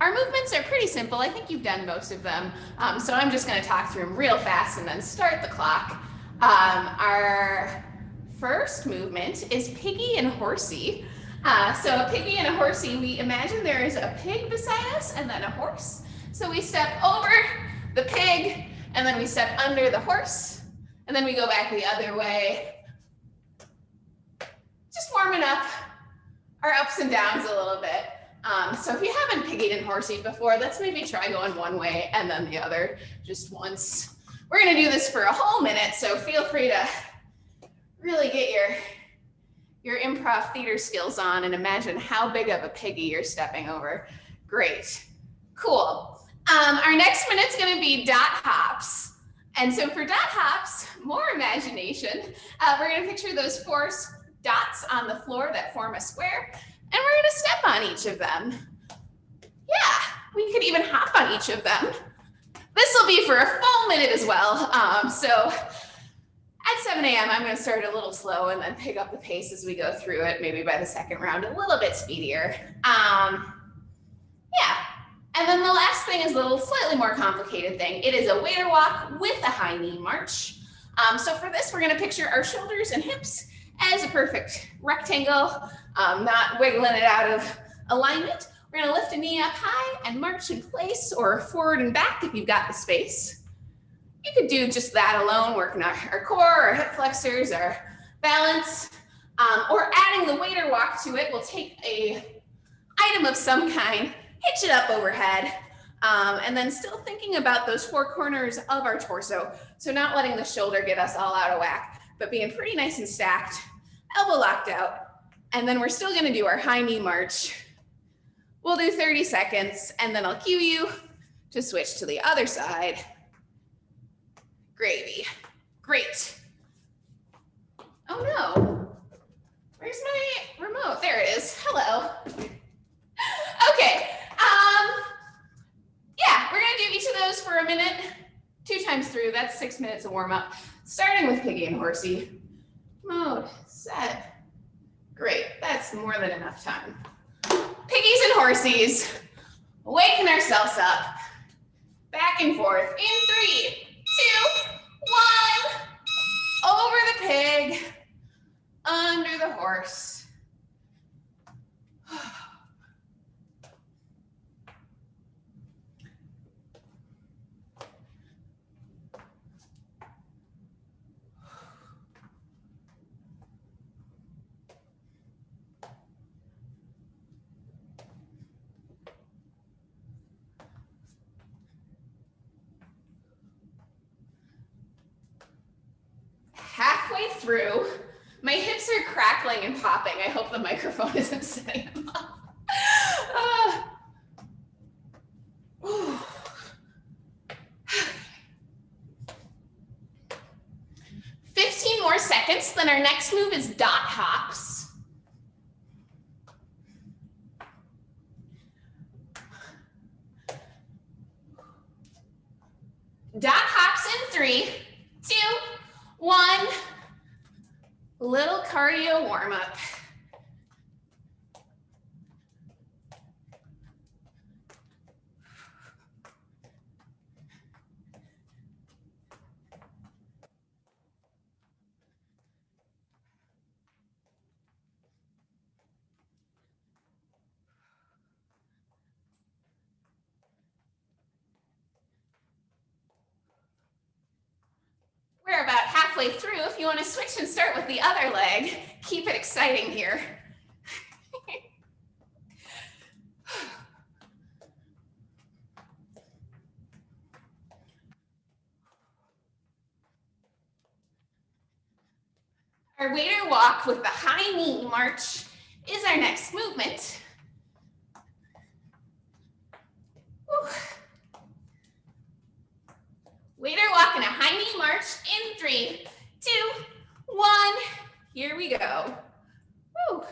Our movements are pretty simple. I think you've done most of them. So I'm just going to talk through them real fast and then start the clock. Our first movement is Piggy and Horsey. So a piggy and a horsey, we imagine there is a pig beside us and then a horse. So we step over the pig and then we step under the horse and then we go back the other way. Just warming up our ups and downs a little bit. So if you haven't piggied and horseyed before, let's maybe try going one way and then the other just once. We're gonna do this for a whole minute, so feel free to really get your improv theater skills on and imagine how big of a piggy you're stepping over. Great, cool. Our next minute's gonna be dot hops. And so for dot hops, more imagination. We're gonna picture those four dots on the floor that form a square, and we're gonna step on each of them. Yeah, we could even hop on each of them. This will be for a full minute as well. So at 7 a.m., I'm gonna start a little slow and then pick up the pace as we go through it, maybe by the second round, a little bit speedier. Yeah, and then the last thing is a little slightly more complicated thing. It is a waiter walk with a high knee march. So for this, we're gonna picture our shoulders and hips as a perfect rectangle, not wiggling it out of alignment. We're gonna lift a knee up high and march in place or forward and back if you've got the space. You could do just that alone, working our core, our hip flexors, our balance, or adding the waiter walk to it. We'll take a item of some kind, hitch it up overhead, and then still thinking about those four corners of our torso. So not letting the shoulder get us all out of whack, but being pretty nice and stacked, elbow locked out. And then we're still gonna do our high knee march. We'll do 30 seconds and then I'll cue you to switch to the other side. Gravy, great. Oh no, where's my remote? There it is, hello. Okay, yeah, we're gonna do each of those for a minute, 2 times through, that's 6 minutes of warm up. Starting with Piggy and Horsey. Mode, set, great, that's more than enough time. Piggies and horsies, waking ourselves up, back and forth in 3, 2, 1, over the pig, under the horse. Halfway through, my hips are crackling and popping. I hope the microphone isn't setting them up. 15 more seconds, then our next move is dot hops. Dot hops in 3, 2, 1, little cardio warm up. We're about halfway through. If you want to switch and start with the other leg, keep it exciting here. Our waiter walk with the high knee march is our next movement. Whew. Waiter walk and a high knee march in 3, 2, 1. Here we go. Woo.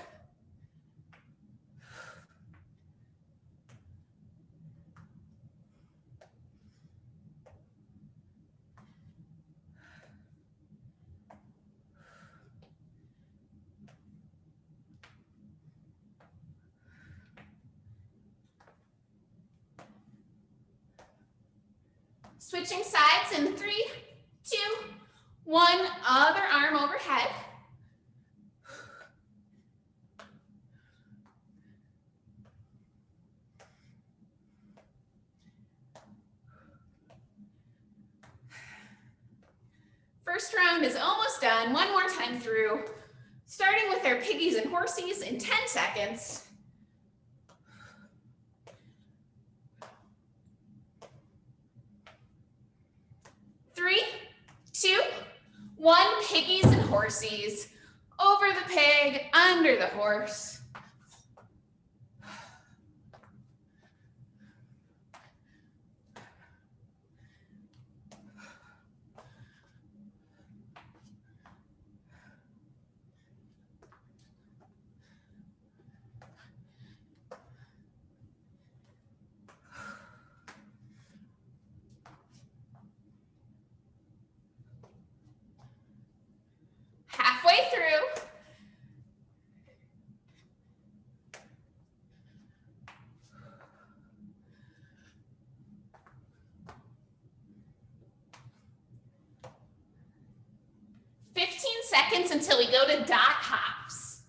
Switching sides in 3, 2, 1, other arm overhead. First round is almost done. One more time through, starting with our piggies and horsies in 10 seconds. 3, 2, 1, piggies and horsies. Over the pig, under the horse. Halfway through. Seconds until we go to dot hops.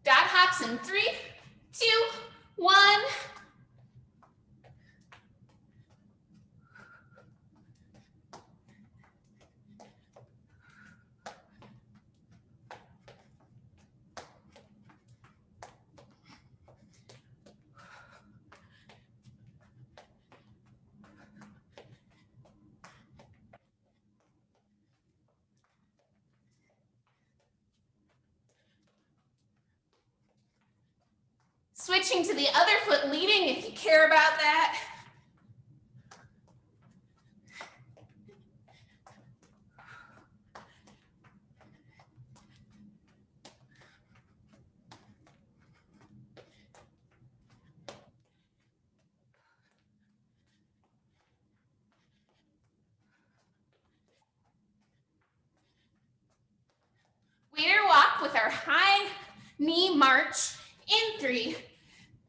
Dot hops in 3, 2, 1. Switching to the other foot leading if you care about that. Waiter walk with our high knee march in 3,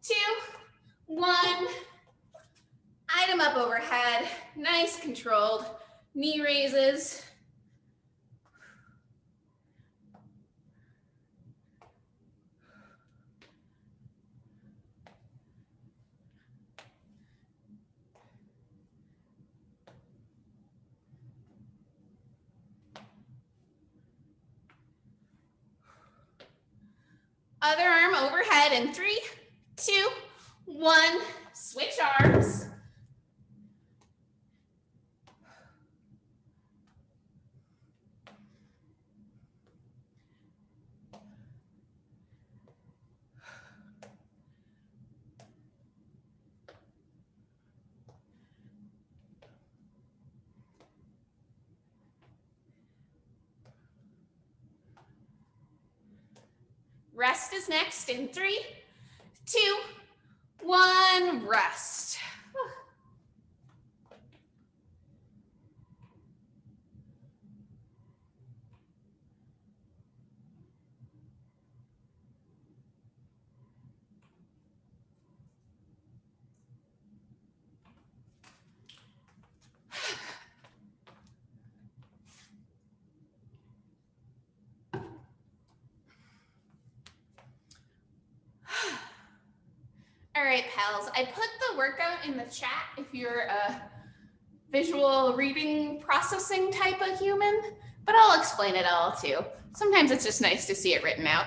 2, 1. Item up overhead, nice controlled knee raises. Other arm overhead in 3, 2, 1. Switch arms. Rest is next in 3, 2, 1, rest. All right, pals, I put the workout in the chat if you're a visual reading processing type of human, but I'll explain it all too. Sometimes it's just nice to see it written out.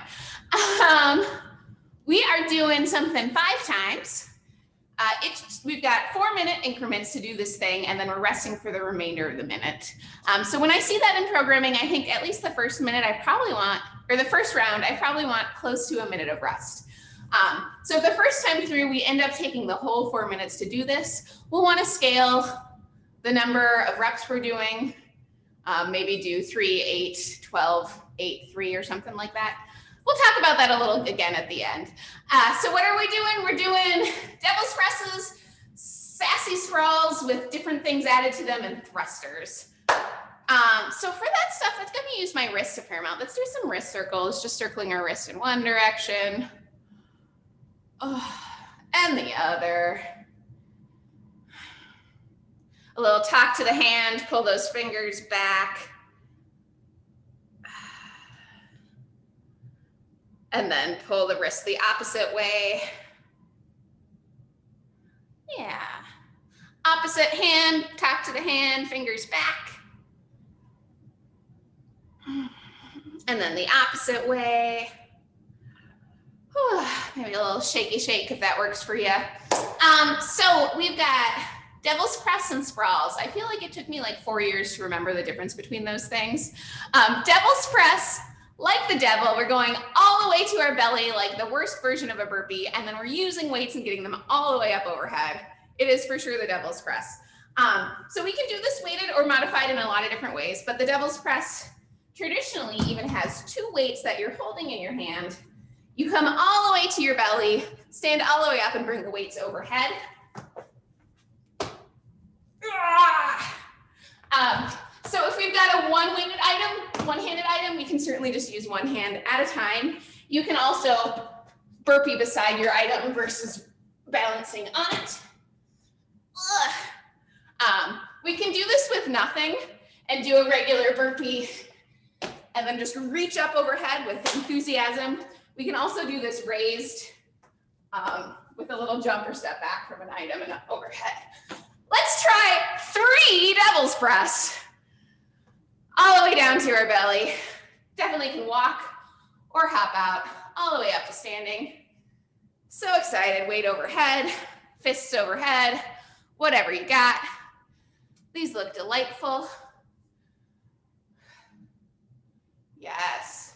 We are doing something 5 times. We've got 4-minute increments to do this thing, and then we're resting for the remainder of the minute. So when I see that in programming, I think at least the first minute the first round, I probably want close to a minute of rest. So the first time through, we end up taking the whole 4 minutes to do this. We'll want to scale the number of reps we're doing, maybe do 3, 8, 12, 8, 3 or something like that. We'll talk about that a little again at the end. So what are we doing? We're doing devil's presses, sassy sprawls with different things added to them, and thrusters. So for that stuff, that's gonna use my wrists a fair amount. Let's do some wrist circles, just circling our wrist in one direction. And the other. A little talk to the hand, pull those fingers back. And then pull the wrist the opposite way. Yeah. Opposite hand, talk to the hand, fingers back. And then the opposite way. Whew, maybe a little shaky shake if that works for you. So we've got devil's press and sprawls. I feel like it took me like 4 years to remember the difference between those things. Devil's press, like the devil, we're going all the way to our belly, like the worst version of a burpee, and then we're using weights and getting them all the way up overhead. It is for sure the devil's press. So we can do this weighted or modified in a lot of different ways, but the devil's press traditionally even has 2 weights that you're holding in your hand. You come all the way to your belly, stand all the way up and bring the weights overhead. So if we've got a one-weighted item, one-handed item, we can certainly just use one hand at a time. You can also burpee beside your item versus balancing on it. We can do this with nothing and do a regular burpee and then just reach up overhead with enthusiasm. We can also do this raised with a little jump or step back from an item and up overhead. Let's try 3 devil's press. All the way down to our belly. Definitely can walk or hop out all the way up to standing. So excited, weight overhead, fists overhead, whatever you got. These look delightful. Yes.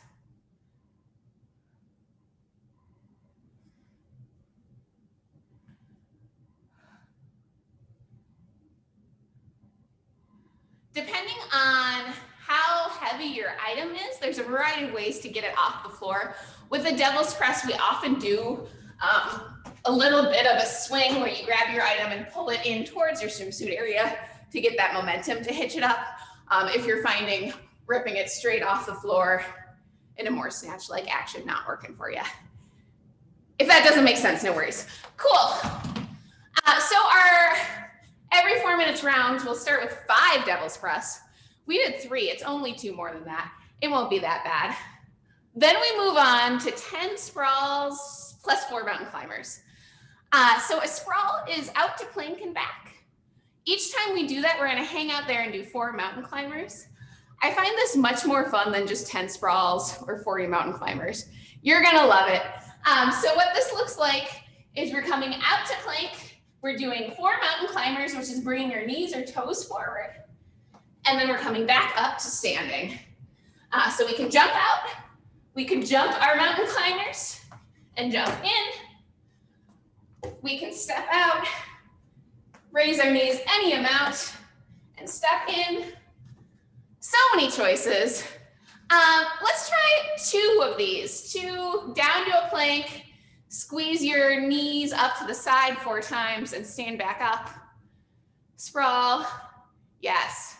Depending on how heavy your item is, there's a variety of ways to get it off the floor. With the devil's press, we often do a little bit of a swing where you grab your item and pull it in towards your swimsuit area to get that momentum to hitch it up. If you're finding ripping it straight off the floor in a more snatch-like action not working for you. If that doesn't make sense, no worries. Cool. So our every 4 minutes rounds, we'll start with 5 devil's press. We did 3, it's only 2 more than that. It won't be that bad. Then we move on to 10 sprawls plus 4 mountain climbers. So a sprawl is out to plank and back. Each time we do that, we're gonna hang out there and do 4 mountain climbers. I find this much more fun than just 10 sprawls or 40 mountain climbers. You're gonna love it. So what this looks like is we're coming out to plank. We're doing 4 mountain climbers, which is bringing your knees or toes forward. And then we're coming back up to standing. So we can jump out. We can jump our mountain climbers and jump in. We can step out, raise our knees any amount, and step in. So many choices. Let's try 2 of these. 2 down to a plank. Squeeze your knees up to the side 4 times and stand back up. Sprawl. Yes.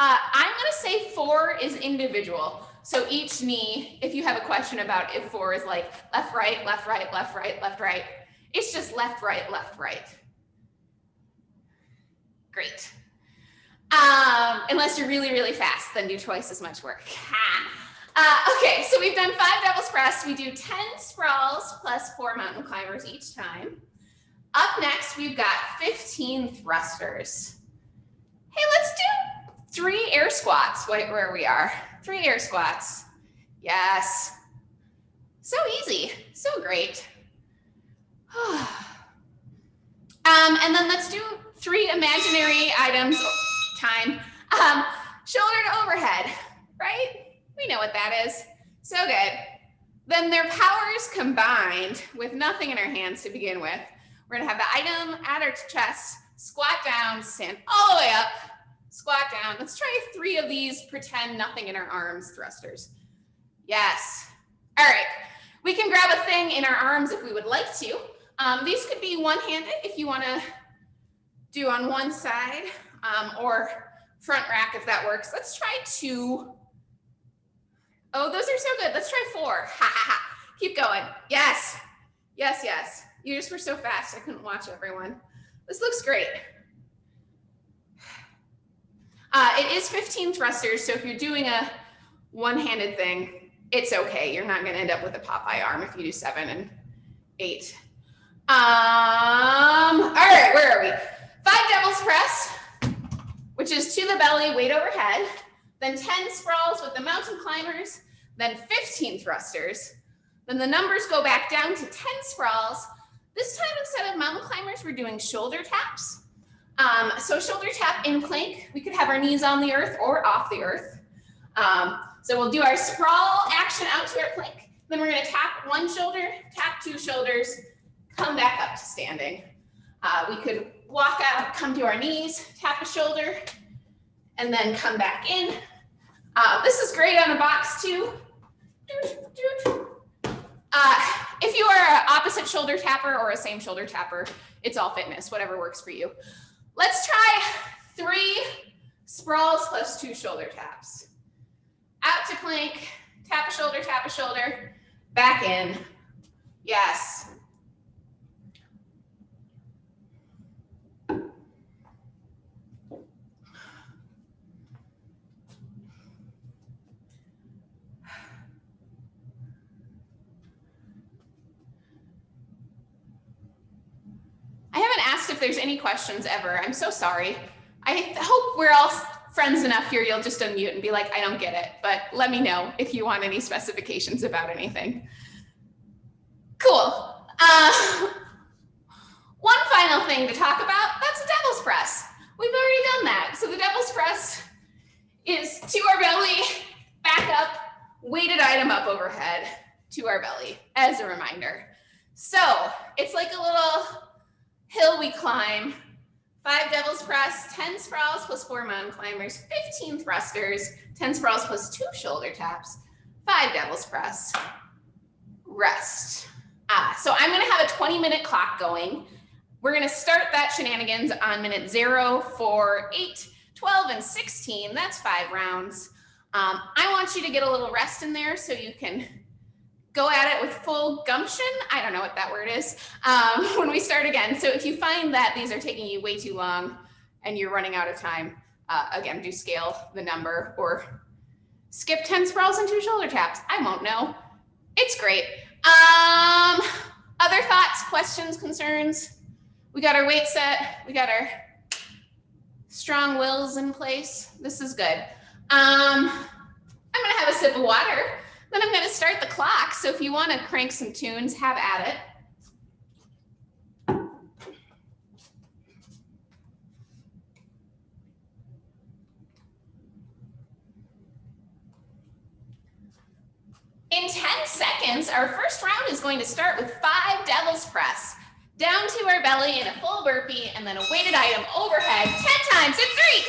I'm going to say 4 is individual. So each knee, if you have a question about if 4 is like left, right, left, right, left, right, left, right, it's just left, right, left, right. Great. Unless you're really, really fast, then do twice as much work. Okay, so we've done 5 devil's press. We do 10 sprawls plus 4 mountain climbers each time. Up next, we've got 15 thrusters. Hey, let's do 3 air squats where we are. 3 air squats. Yes. So easy. So great. And then let's do 3 imaginary items. Time. Shoulder to overhead, right? We know what that is. So good. Then their powers combined with nothing in our hands to begin with. We're going to have the item at our chest, squat down, stand all the way up, squat down. Let's try 3 of these pretend nothing in our arms thrusters. Yes. All right. We can grab a thing in our arms if we would like to. These could be one-handed if you want to do on one side, or front rack if that works. Let's try 2. Oh, those are so good. Let's try 4. Ha ha ha. Keep going. Yes. Yes, yes. You just were so fast. I couldn't watch everyone. This looks great. It is 15 thrusters, so if you're doing a one-handed thing, it's okay. You're not going to end up with a Popeye arm if you do 7 and 8. All right, where are we? 5 devil's press, which is to the belly, weight overhead, then 10 sprawls with the mountain climbers, then 15 thrusters. Then the numbers go back down to 10 sprawls. This time, instead of mountain climbers, we're doing shoulder taps. So shoulder tap in plank, we could have our knees on the earth or off the earth. So we'll do our sprawl action out to our plank. Then we're gonna tap 1 shoulder, tap 2 shoulders, come back up to standing. We could walk out, come to our knees, tap a shoulder, and then come back in. This is great on a box too. If you are an opposite shoulder tapper or a same shoulder tapper, it's all fitness, whatever works for you. Let's try 3 sprawls plus 2 shoulder taps. Out to plank, tap a shoulder, back in. Yes. I haven't asked if there's any questions ever. I'm so sorry. I hope we're all friends enough here, you'll just unmute and be like, I don't get it, but let me know if you want any specifications about anything. Cool. One final thing to talk about, that's a devil's press. We've already done that. So the devil's press is to our belly, back up, weighted item up overhead, to our belly, as a reminder. So it's like a little hill we climb. 5 devil's press, 10 sprawls plus 4 mountain climbers, 15 thrusters, 10 sprawls plus 2 shoulder taps, 5 devil's press, rest. So I'm gonna have a 20-minute clock going. We're gonna start that shenanigans on minute 0, 4, 8, 12, and 16. That's 5 rounds. I want you to get a little rest in there so you can go at it with full gumption. I don't know what that word is, when we start again. So if you find that these are taking you way too long and you're running out of time, again, do scale the number or skip 10 sprawls and 2 shoulder taps. I won't know. It's great. Other thoughts, questions, concerns? We got our weight set. We got our strong wills in place. This is good. I'm gonna have a sip of water. Then I'm going to start the clock. So if you want to crank some tunes, have at it. In 10 seconds, our first round is going to start with 5 devil's press. Down to our belly in a full burpee, and then a weighted item overhead 10 times in 3,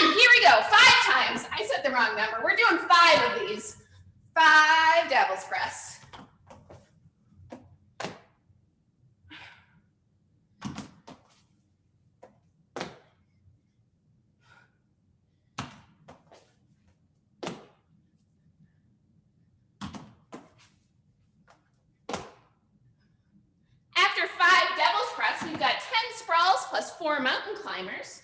2, 1. Here we go. 5 times. I said the wrong number. We're doing 5 of these. 5 devil's press. After 5 devil's press, we've got 10 sprawls plus 4 mountain climbers.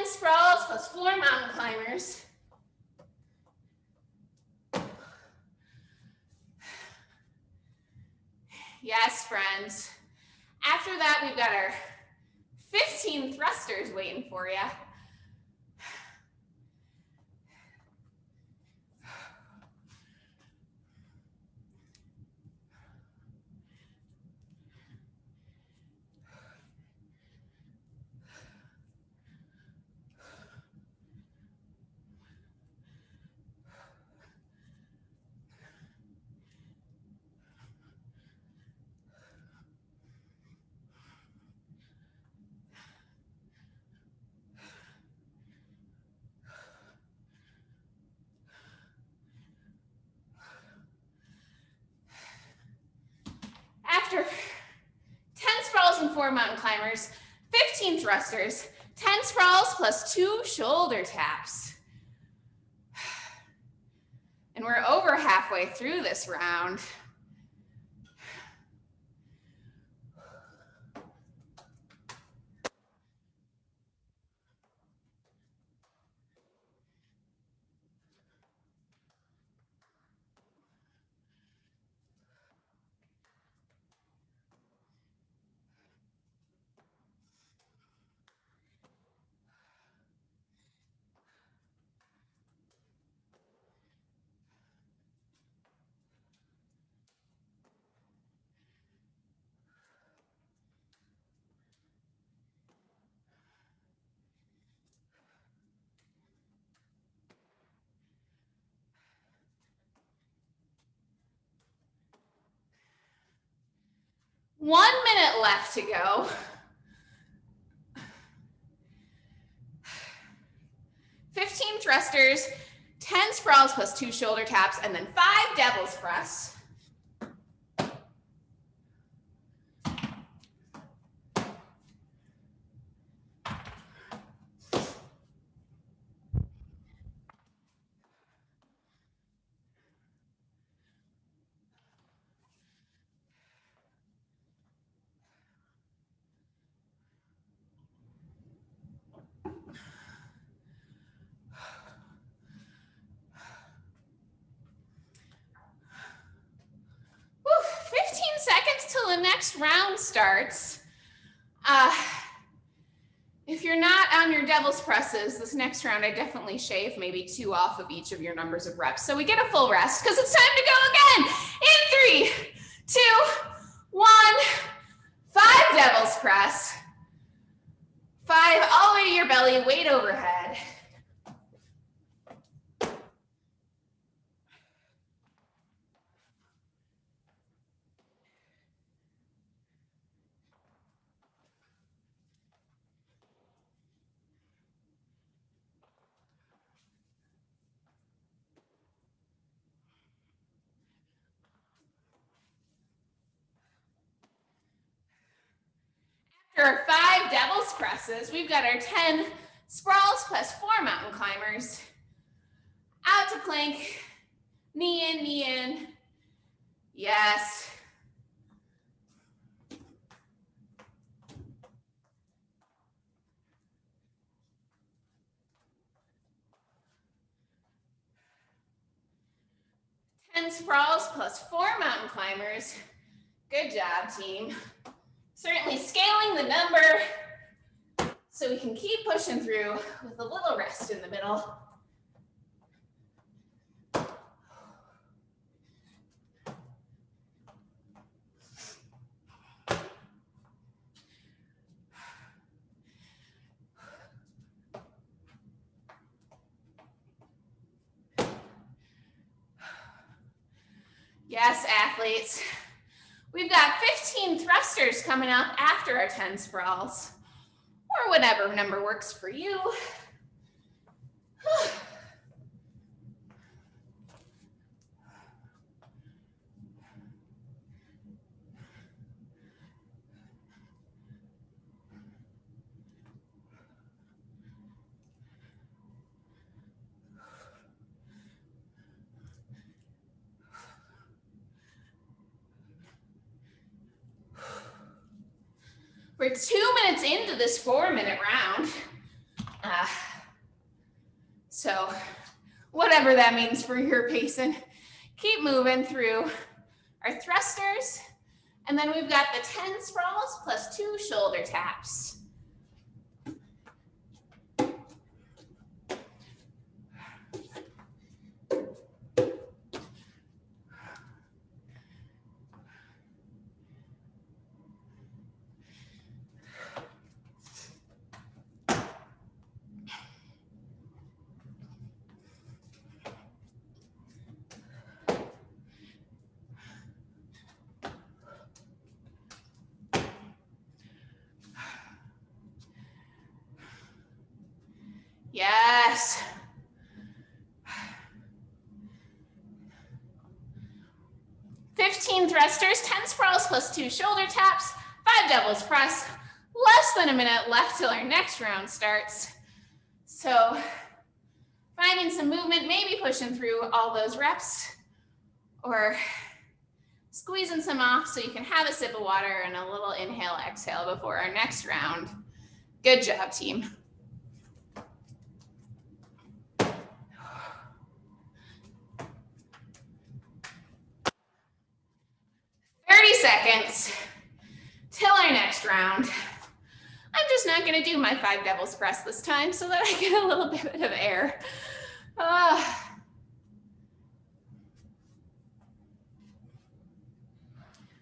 Sprawls plus 4 mountain climbers. friends. After that, we've got our 15 thrusters waiting for you. After 10 sprawls and 4 mountain climbers, 15 thrusters, 10 sprawls plus 2 shoulder taps. And we're over halfway through this round. One minute left to go. Fifteen thrusters, 10 sprawls plus 2 shoulder taps, and then 5 devil's press. The next round starts. If you're not on your devil's presses, this next round, I definitely shave maybe 2 off of each of your numbers of reps. So we get a full rest because it's time to go again. In 3, 2, 1, 5 devil's press. 5 all the way to your belly, weight overhead. After our 5 devil's presses, we've got our 10 sprawls plus 4 mountain climbers. Out to plank, knee in, knee in. Yes. Sprawls plus 4 mountain climbers. Good job, team. Certainly scaling the number so we can keep pushing through with a little rest in the middle. Yes, athletes. We've got 15 thrusters coming up after our 10 sprawls, or whatever number works for you. We're 2 minutes into this 4-minute round. So whatever that means for your pacing, keep moving through our thrusters And then we've got the 10 sprawls plus 2 shoulder taps. Yes. "15 thrusters, 10 sprawls plus 2 shoulder taps, 5 devil's press. Less than a minute left till our next round starts. So finding some movement, maybe pushing through all those reps or squeezing some off so you can have a sip of water and a little inhale, exhale before our next round. Good job, team. 30 seconds till our next round. I'm just not going to do my 5 devil's press this time so that I get a little bit of air.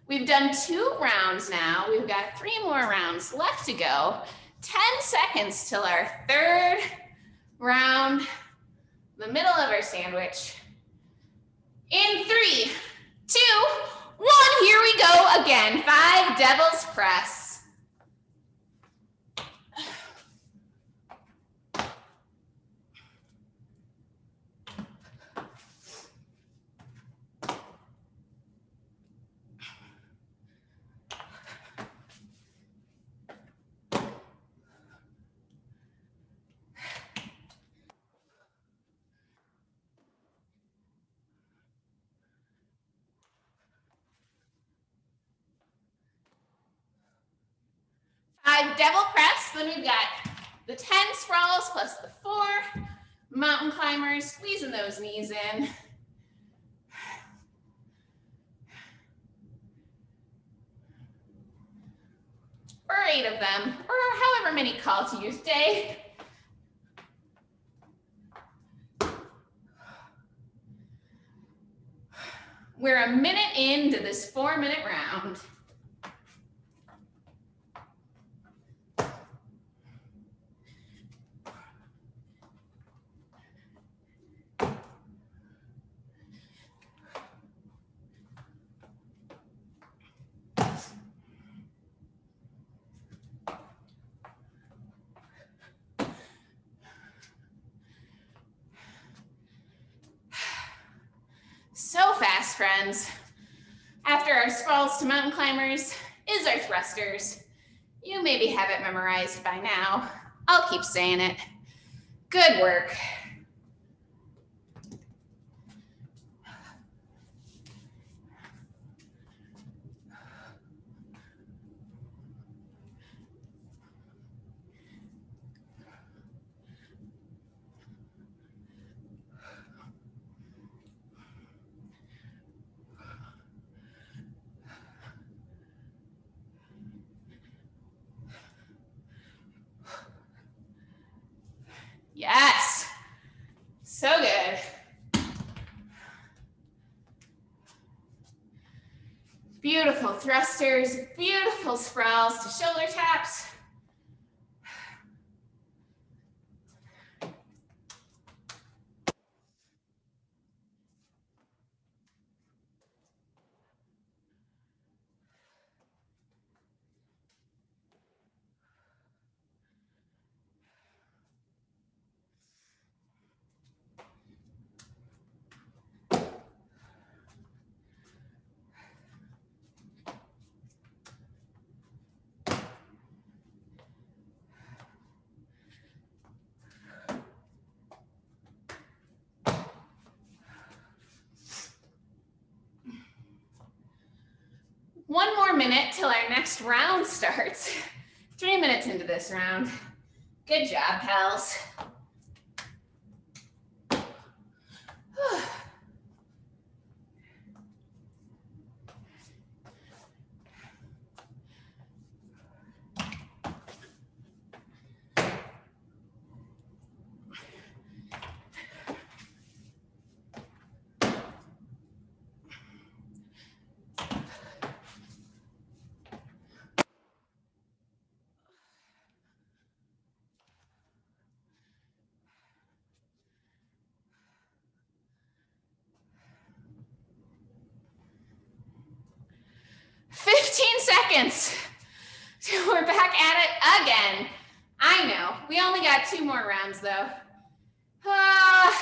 We've done 2 rounds now. We've got 3 more rounds left to go. 10 seconds till our 3rd round, the middle of our sandwich. In 3, 2, 1, here we go again. 5 devil's press. Devil press, then we've got the 10 sprawls plus the 4 mountain climbers, squeezing those knees in. Or 8 of them, or however many call to use day. We're a minute into this 4-minute round. So fast, friends. After our sprawls to mountain climbers is our thrusters. You maybe have it memorized by now. I'll keep saying it. Good work. Yes, so good. Beautiful thrusters, beautiful sprawls to shoulder taps. One more minute till our next round starts. 3 minutes into this round. Good job, pals. seconds. We're back at it again. I know, we only got 2 more rounds though. All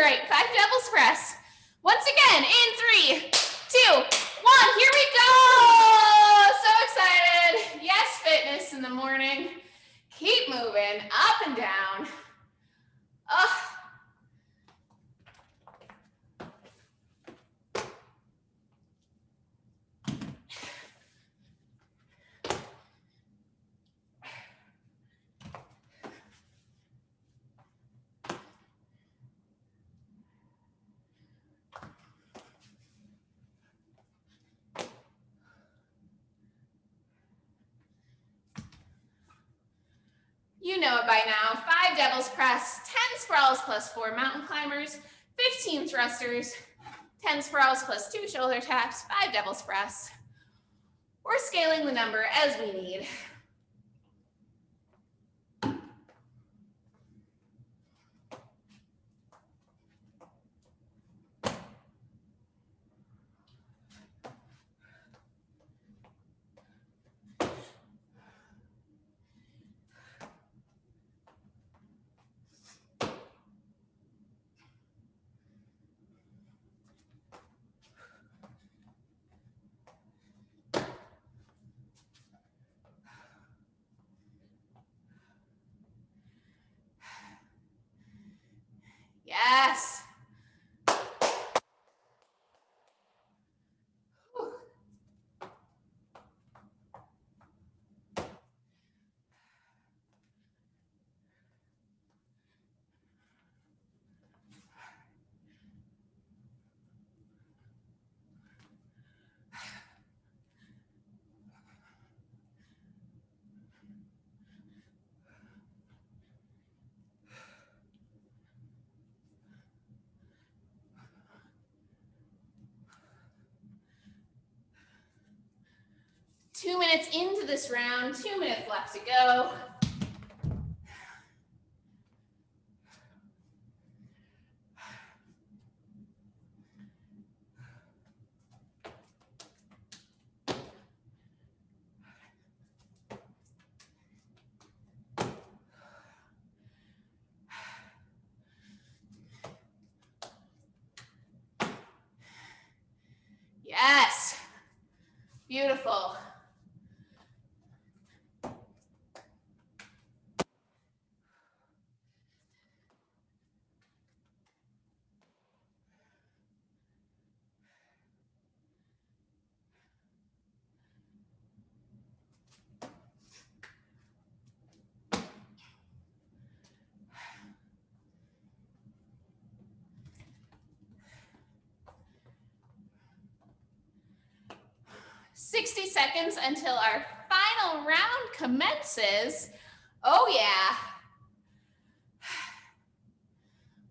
right, 5 devil's press. Once again, in 3, 2, 1, here we go. So excited. Yes, fitness in the morning. Keep moving up and down. Oh. You know it by now, 5 devil's press, 10 sprawls plus 4 mountain climbers, 15 thrusters, 10 sprawls plus 2 shoulder taps, 5 devil's press. We're scaling the number as we need. Yes. Two minutes into this round, 2 minutes left to go. Yes, beautiful. "60 seconds until our final round commences." Oh yeah.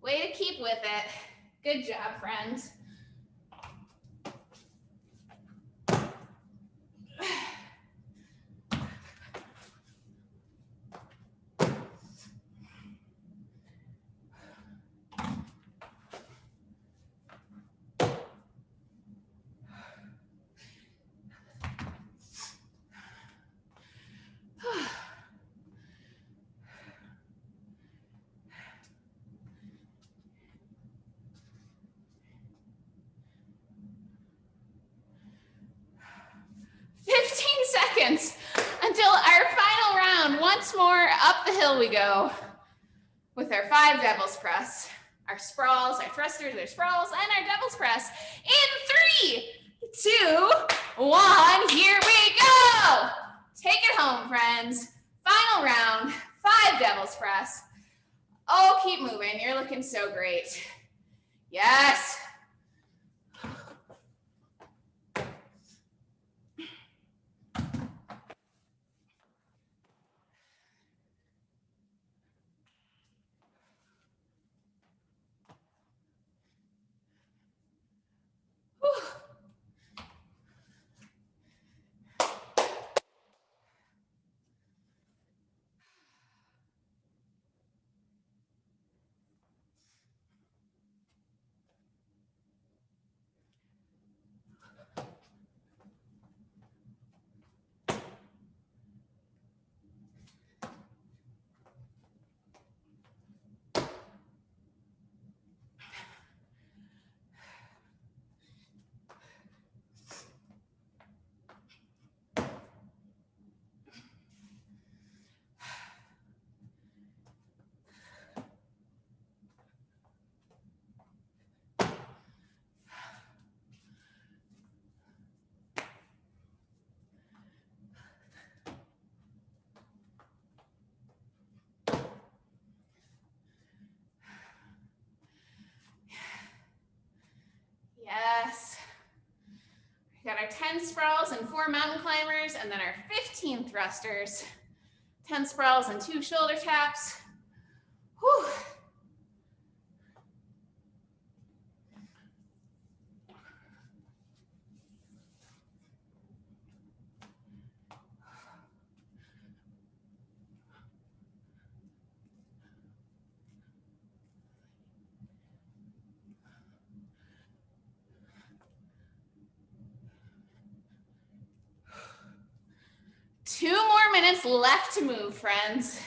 Way to keep with it. Good job, friends. Seconds until our final round. Once more, up the hill we go with our 5 devil's press, our sprawls, our thrusters, our sprawls, and our devil's press. In 3, 2, 1, here we go. Take it home, friends. Final round, 5 devil's press. Oh, keep moving. You're looking so great. Yes. Whew. 10 sprawls and 4 mountain climbers, and then our 15 thrusters, 10 sprawls and 2 shoulder taps. Whew. Two more minutes left to move, friends.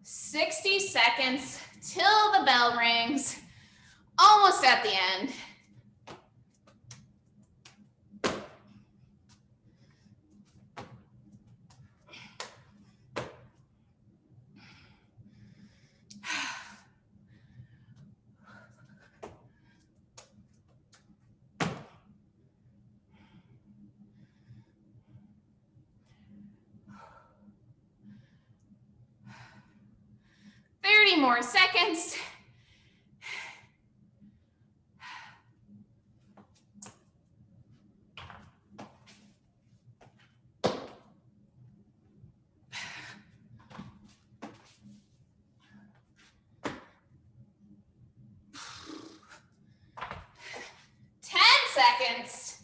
"60 seconds till the bell rings. Almost at the end. More seconds. Seconds.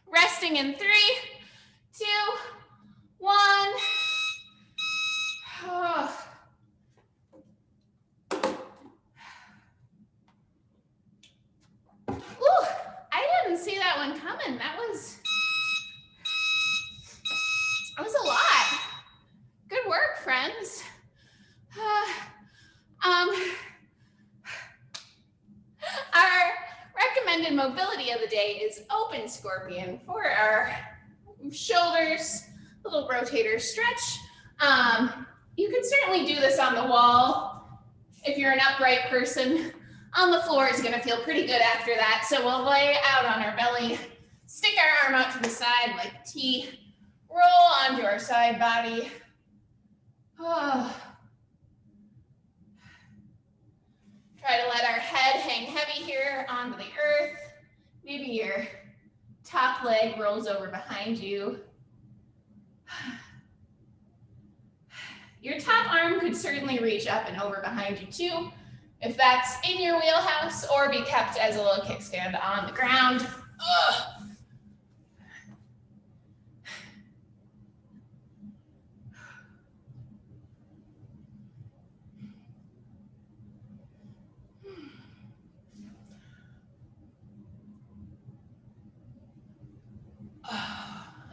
Resting in 3, 2, 1. Oh. Ooh, I didn't see that one coming. That was a lot. Good work, friends. Our recommended mobility of the day is open scorpion for our shoulders, little rotator stretch. You can certainly do this on the wall. If you're an upright person, on the floor is going to feel pretty good after that. So we'll lay out on our belly, stick our arm out to the side like a T, roll onto our side body. Oh. Try to let our head hang heavy here onto the earth. Maybe your top leg rolls over behind you. Your top arm could certainly reach up and over behind you too, if that's in your wheelhouse, or be kept as a little kickstand on the ground. Ugh.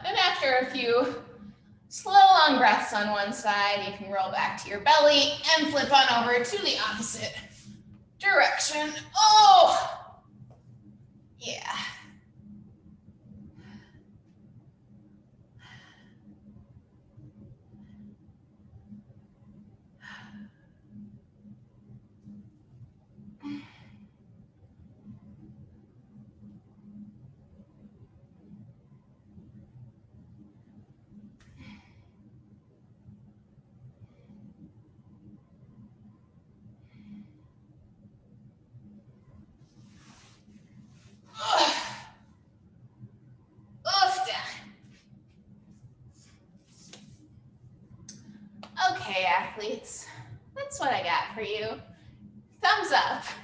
And after a few slow, long breaths on one side, you can roll back to your belly and flip on over to the opposite direction. Oh, yeah. Okay, athletes, that's what I got for you. Thumbs up.